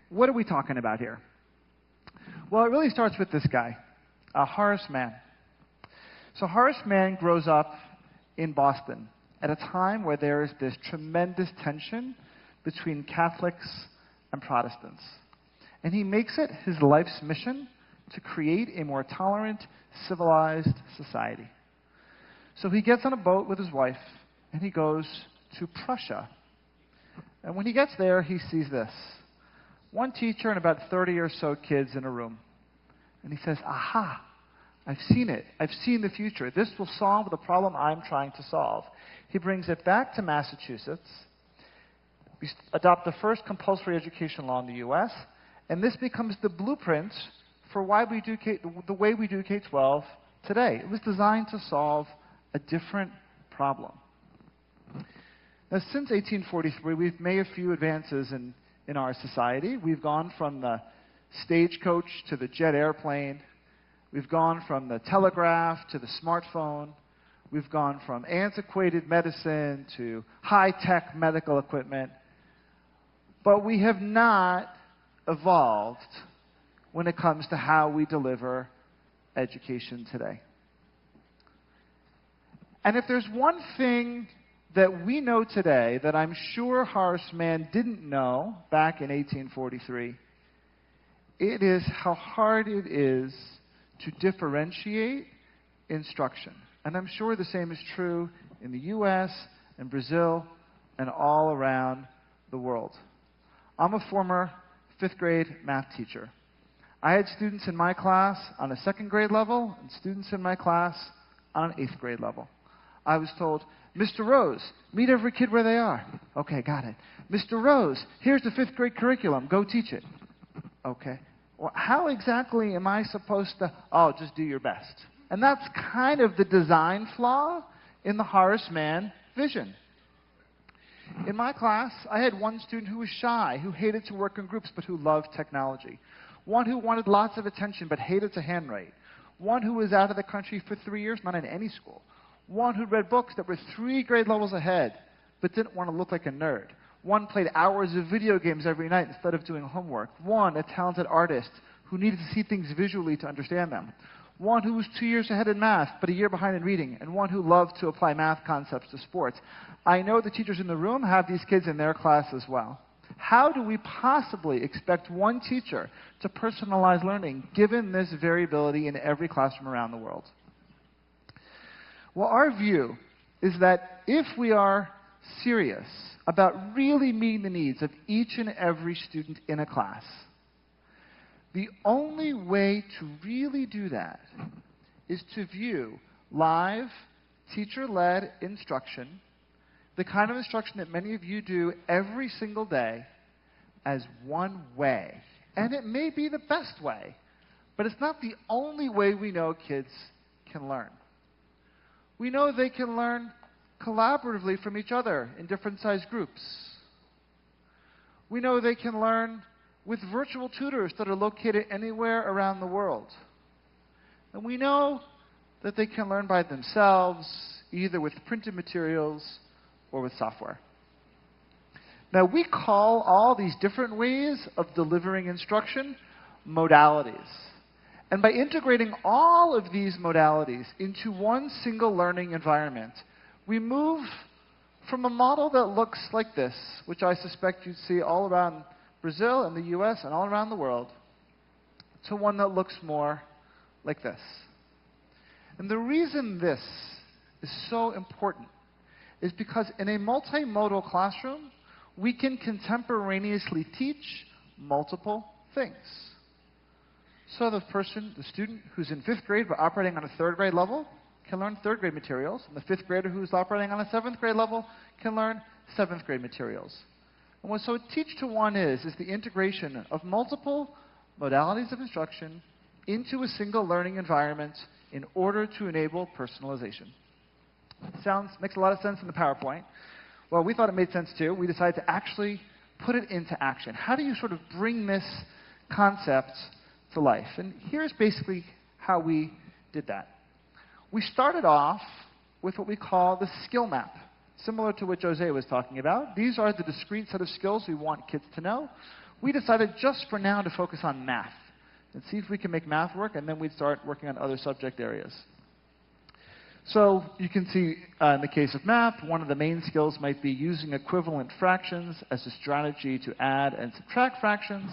what are we talking about here? Well, it really starts with this guy, Horace Mann. So Horace Mann grows up in Boston at a time where there is this tremendous tension between Catholics and Protestants. And he makes it his life's mission to create a more tolerant, civilized society. So he gets on a boat with his wife, and he goes to Prussia. And when he gets there, he sees this. One teacher and about 30 or so kids in a room. And he says, aha, I've seen it. I've seen the future. This will solve the problem I'm trying to solve. He brings it back to Massachusetts. We adopt the first compulsory education law in the U.S., and this becomes the blueprint for why we do the way we do K-12 today. It was designed to solve a different problem. Now, since 1843, we've made a few advances in our society. We've gone from the stagecoach to the jet airplane. We've gone from the telegraph to the smartphone. We've gone from antiquated medicine to high-tech medical equipment. But we have not evolved when it comes to how we deliver education today. And if there's one thing that we know today that I'm sure Horace Mann didn't know back in 1843, it is how hard it is to differentiate instruction. And I'm sure the same is true in the US and Brazil and all around the world. I'm a former 5th grade math teacher. I had students in my class on a 2nd grade level and students in my class on an 8th grade level. I was told, Mr. Rose, meet every kid where they are. Okay, got it. Mr. Rose, here's the 5th grade curriculum. Go teach it. Okay. Well, how exactly am I supposed to, just do your best? And that's kind of the design flaw in the Horace Mann vision. In my class, I had one student who was shy, who hated to work in groups, but who loved technology. One who wanted lots of attention, but hated to handwrite. One who was out of the country for 3 years, not in any school. One who read books that were 3 grade levels ahead, but didn't want to look like a nerd. One played hours of video games every night instead of doing homework. One, a talented artist who needed to see things visually to understand them. One who was 2 years ahead in math, but a year behind in reading. And one who loved to apply math concepts to sports. I know the teachers in the room have these kids in their class as well. How do we possibly expect one teacher to personalize learning given this variability in every classroom around the world? Well, our view is that if we are serious about really meeting the needs of each and every student in a class, the only way to really do that is to view live, teacher-led instruction, the kind of instruction that many of you do every single day, as one way. And it may be the best way, but it's not the only way we know kids can learn. We know they can learn collaboratively from each other in different sized groups. We know they can learn with virtual tutors that are located anywhere around the world. And we know that they can learn by themselves, either with printed materials or with software. Now, we call all these different ways of delivering instruction modalities. And by integrating all of these modalities into one single learning environment, we move from a model that looks like this, which I suspect you'd see all around Brazil and the US and all around the world, to one that looks more like this. And the reason this is so important is because in a multimodal classroom, we can contemporaneously teach multiple things. So the student who's in 5th grade but operating on a 3rd grade level can learn 3rd grade materials, and the 5th grader who's operating on a 7th grade level can learn 7th grade materials. And what so Teach to One is the integration of multiple modalities of instruction into a single learning environment in order to enable personalization. Makes a lot of sense in the PowerPoint. Well, we thought it made sense too. We decided to actually put it into action. How do you sort of bring this concept to life? And here's basically how we did that. We started off with what we call the skill map, similar to what Jose was talking about. These are the discrete set of skills we want kids to know. We decided just for now to focus on math and see if we can make math work, and then we'd start working on other subject areas. So you can see in the case of math, one of the main skills might be using equivalent fractions as a strategy to add and subtract fractions.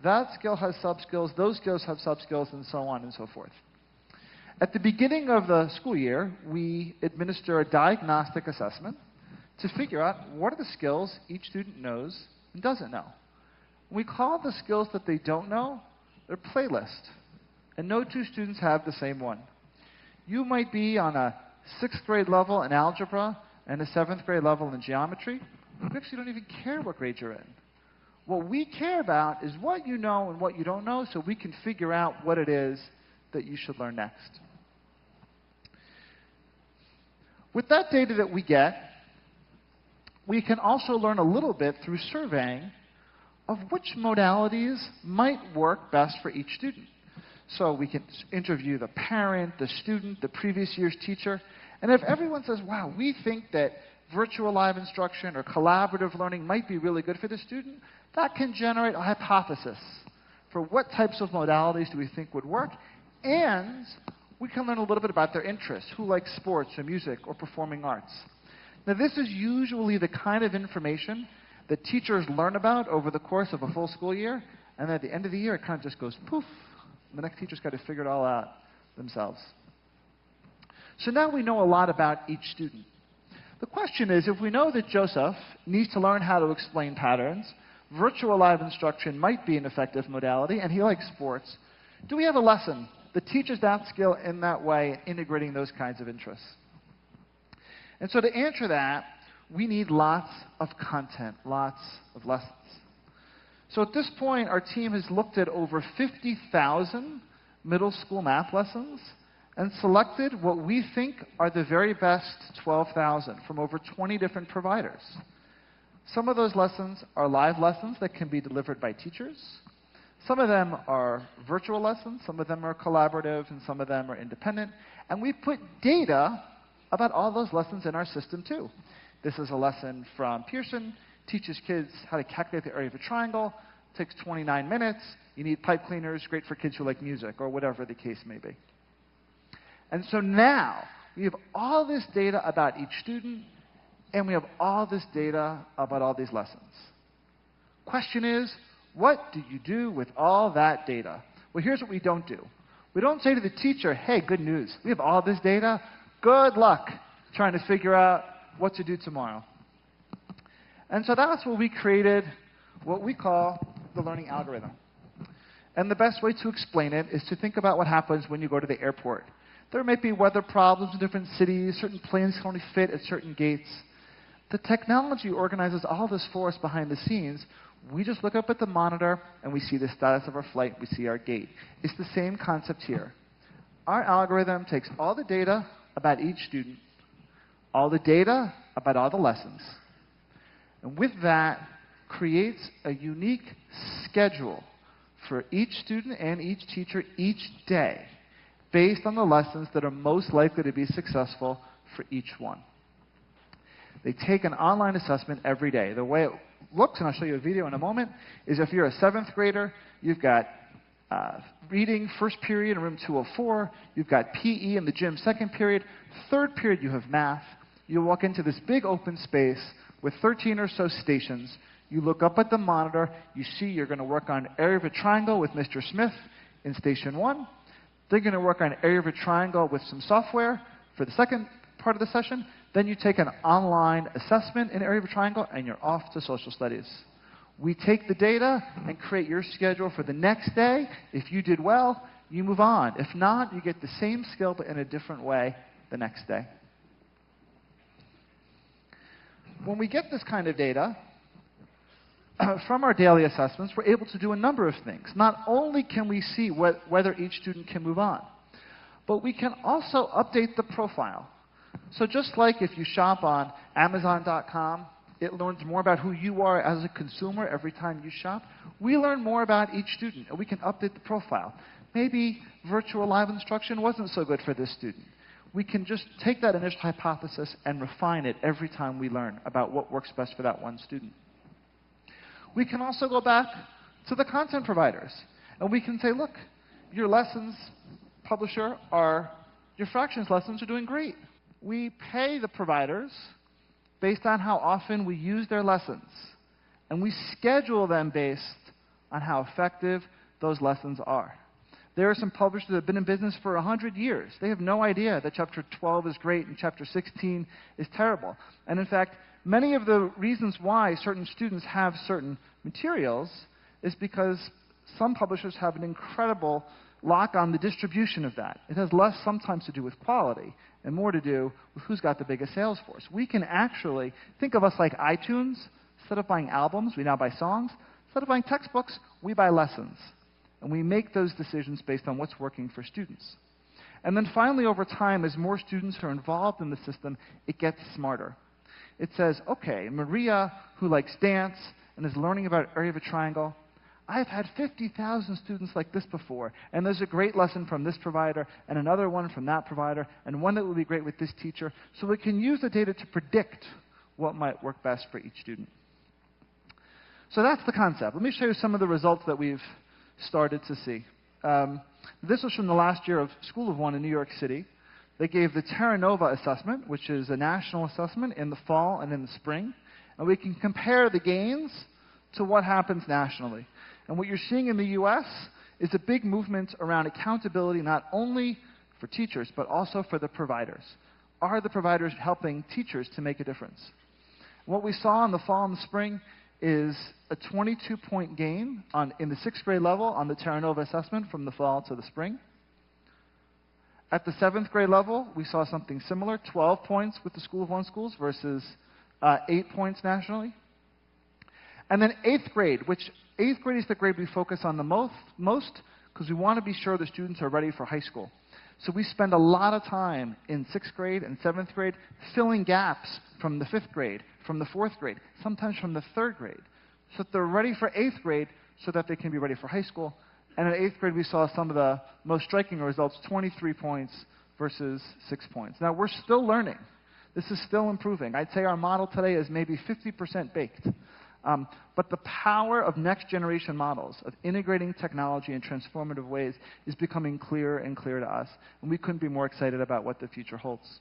That skill has sub-skills, those skills have sub-skills, and so on and so forth. At the beginning of the school year, we administer a diagnostic assessment to figure out what are the skills each student knows and doesn't know. We call the skills that they don't know their playlist, and no two students have the same one. You might be on a 6th grade level in algebra and a 7th grade level in geometry. We actually don't even care what grade you're in. What we care about is what you know and what you don't know, so we can figure out what it is that you should learn next. With that data that we get, we can also learn a little bit through surveying of which modalities might work best for each student. So we can interview the parent, the student, the previous year's teacher, and if everyone says, wow, we think that virtual live instruction or collaborative learning might be really good for the student, that can generate a hypothesis for what types of modalities do we think would work, and we can learn a little bit about their interests, who likes sports or music or performing arts. Now, this is usually the kind of information that teachers learn about over the course of a full school year, and at the end of the year, it kind of just goes poof. The next teacher's got to figure it all out themselves. So now we know a lot about each student. The question is, if we know that Joseph needs to learn how to explain patterns, virtual live instruction might be an effective modality, and he likes sports, do we have a lesson that teaches that skill in that way, integrating those kinds of interests? And so to answer that, we need lots of content, lots of lessons. So at this point, our team has looked at over 50,000 middle school math lessons and selected what we think are the very best 12,000 from over 20 different providers. Some of those lessons are live lessons that can be delivered by teachers. Some of them are virtual lessons, some of them are collaborative, and some of them are independent. And we put data about all those lessons in our system too. This is a lesson from Pearson, teaches kids how to calculate the area of a triangle, takes 29 minutes, you need pipe cleaners, great for kids who like music, or whatever the case may be. And so now, we have all this data about each student, and we have all this data about all these lessons. Question is, what do you do with all that data? Well, here's what we don't do. We don't say to the teacher, hey, good news, we have all this data, good luck trying to figure out what to do tomorrow. And so that's where we created what we call the learning algorithm. And the best way to explain it is to think about what happens when you go to the airport. There might be weather problems in different cities, certain planes can only fit at certain gates. The technology organizes all this for us behind the scenes. We just look up at the monitor and we see the status of our flight, we see our gate. It's the same concept here. Our algorithm takes all the data about each student, all the data about all the lessons, and with that, creates a unique schedule for each student and each teacher each day, based on the lessons that are most likely to be successful for each one. They take an online assessment every day. The way it looks, and I'll show you a video in a moment, is if you're a 7th grader, you've got reading first period in room 204, you've got PE in the gym second period, third period you have math. You walk into this big open space with 13 or so stations. You look up at the monitor, you see you're going to work on area of a triangle with Mr. Smith in station 1. They're going to work on area of a triangle with some software for the second part of the session. Then you take an online assessment in area of a triangle, and you're off to social studies. We take the data and create your schedule for the next day. If you did well, you move on. If not, you get the same skill but in a different way the next day. When we get this kind of data from our daily assessments, we're able to do a number of things. Not only can we see whether each student can move on, but we can also update the profile. So just like if you shop on Amazon.com, it learns more about who you are as a consumer every time you shop. We learn more about each student, and we can update the profile. Maybe virtual live instruction wasn't so good for this student. We can just take that initial hypothesis and refine it every time we learn about what works best for that one student. We can also go back to the content providers. And we can say, look, your lessons, publisher, your fractions lessons are doing great. We pay the providers based on how often we use their lessons. And we schedule them based on how effective those lessons are. There are some publishers that have been in business for 100 years. They have no idea that Chapter 12 is great and Chapter 16 is terrible. And in fact, many of the reasons why certain students have certain materials is because some publishers have an incredible lock on the distribution of that. It has less sometimes to do with quality and more to do with who's got the biggest sales force. We can actually think of us like iTunes. Instead of buying albums, we now buy songs. Instead of buying textbooks, we buy lessons. And we make those decisions based on what's working for students. And then finally, over time, as more students are involved in the system, it gets smarter. It says, okay, Maria, who likes dance and is learning about area of a triangle, I've had 50,000 students like this before, and there's a great lesson from this provider, and another one from that provider, and one that will be great with this teacher. So we can use the data to predict what might work best for each student. So that's the concept. Let me show you some of the results that we've started to see. This was from the last year of School of One in New York City. They gave the Terra Nova assessment, which is a national assessment, in the fall and in the spring. And we can compare the gains to what happens nationally. And what you're seeing in the US is a big movement around accountability, not only for teachers, but also for the providers. Are the providers helping teachers to make a difference? What we saw in the fall and the spring is a 22-point gain in the 6th grade level on the Terra Nova assessment from the fall to the spring. At the 7th grade level, we saw something similar, 12 points with the School of One schools versus 8 points nationally. And then 8th grade, which 8th grade is the grade we focus on the most because we want to be sure the students are ready for high school. So we spend a lot of time in 6th grade and 7th grade filling gaps from the 5th grade, from the 4th grade, sometimes from the 3rd grade, so that they're ready for 8th grade so that they can be ready for high school. And in 8th grade, we saw some of the most striking results, 23 points versus 6 points. Now, we're still learning. This is still improving. I'd say our model today is maybe 50% baked. But the power of next-generation models, of integrating technology in transformative ways, is becoming clearer and clearer to us. And we couldn't be more excited about what the future holds.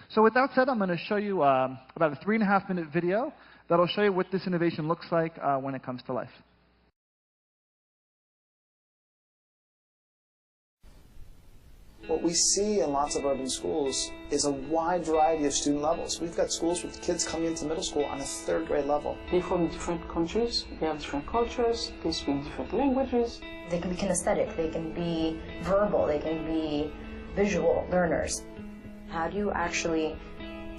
So with that said, I'm going to show you about a 3.5-minute video that will show you what this innovation looks like when it comes to life. What we see in lots of urban schools is a wide variety of student levels. We've got schools with kids coming into middle school on a 3rd grade level. They're from different countries, they have different cultures, they speak different languages. They can be kinesthetic, they can be verbal, they can be visual learners. How do you actually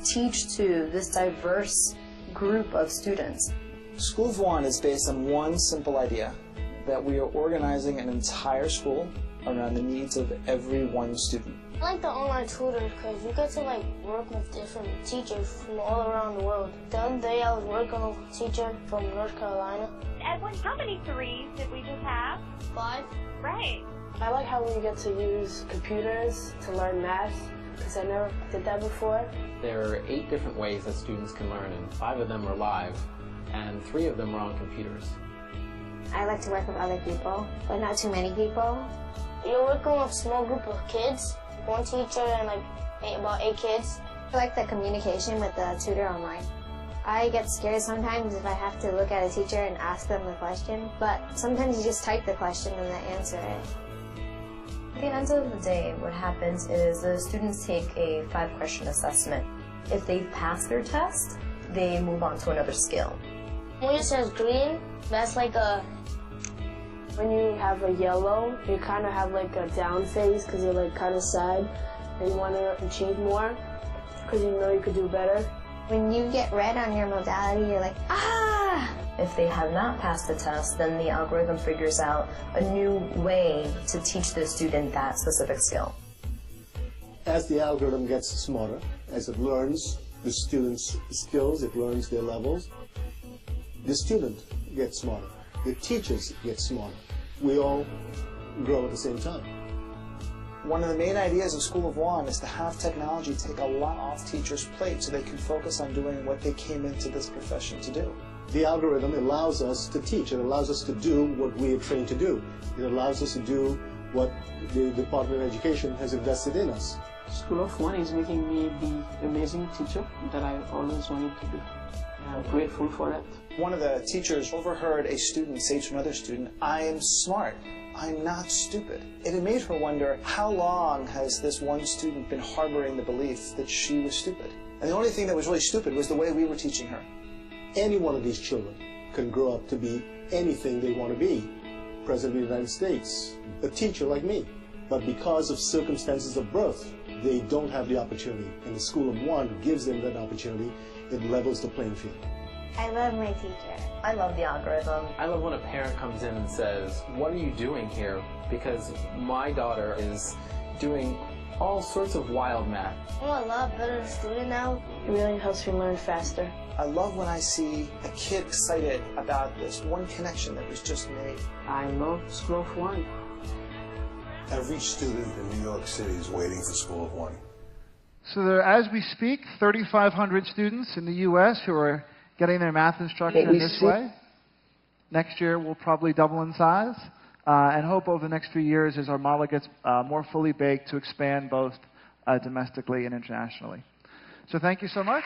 teach to this diverse group of students? School of One is based on one simple idea, that we are organizing an entire school around the needs of every one student. I like the online tutors because you get to work with different teachers from all around the world. The other day I was working with a teacher from North Carolina. Edwin, how many 3s did we just have? 5. Right. I like how we get to use computers to learn math because I never did that before. There are 8 different ways that students can learn, and 5 of them are live, and 3 of them are on computers. I like to work with other people, but not too many people. You're working with a small group of kids, one teacher and about 8 kids. I like the communication with the tutor online. I get scared sometimes if I have to look at a teacher and ask them the question, but sometimes you just type the question and they answer it. At the end of the day, what happens is the students take a 5-question assessment. If they've passed their test, they move on to another skill. When it says green, that's like a... When you have a yellow, you kind of have a down phase because you're kind of sad and you want to achieve more because you know you could do better. When you get red on your modality, you're like, ah! If they have not passed the test, then the algorithm figures out a new way to teach the student that specific skill. As the algorithm gets smarter, as it learns the student's skills, it learns their levels, the student gets smarter, the teachers get smarter. We all grow at the same time. One of the main ideas of School of One is to have technology take a lot off teachers' plate so they can focus on doing what they came into this profession to do. The algorithm allows us to teach. It allows us to do what we are trained to do. It allows us to do what the Department of Education has invested in us. School of One is making me the amazing teacher that I always wanted to be. I'm grateful for that. One of the teachers overheard a student say to another student, "I am smart. I'm not stupid." It had made her wonder, how long has this one student been harboring the belief that she was stupid? And the only thing that was really stupid was the way we were teaching her. Any one of these children can grow up to be anything they want to be. President of the United States, a teacher like me. But because of circumstances of birth, they don't have the opportunity. And the School of One gives them that opportunity. It levels the playing field. I love my teacher. I love the algorithm. I love when a parent comes in and says, "What are you doing here?" Because my daughter is doing all sorts of wild math. I'm a lot better student now. It really helps me learn faster. I love when I see a kid excited about this one connection that was just made. I love School of One. Every student in New York City is waiting for School of One. So there, as we speak, 3,500 students in the U.S. who are getting their math instruction in this way. Next year, we'll probably double in size, and hope over the next few years as our model gets more fully baked to expand both domestically and internationally. So thank you so much.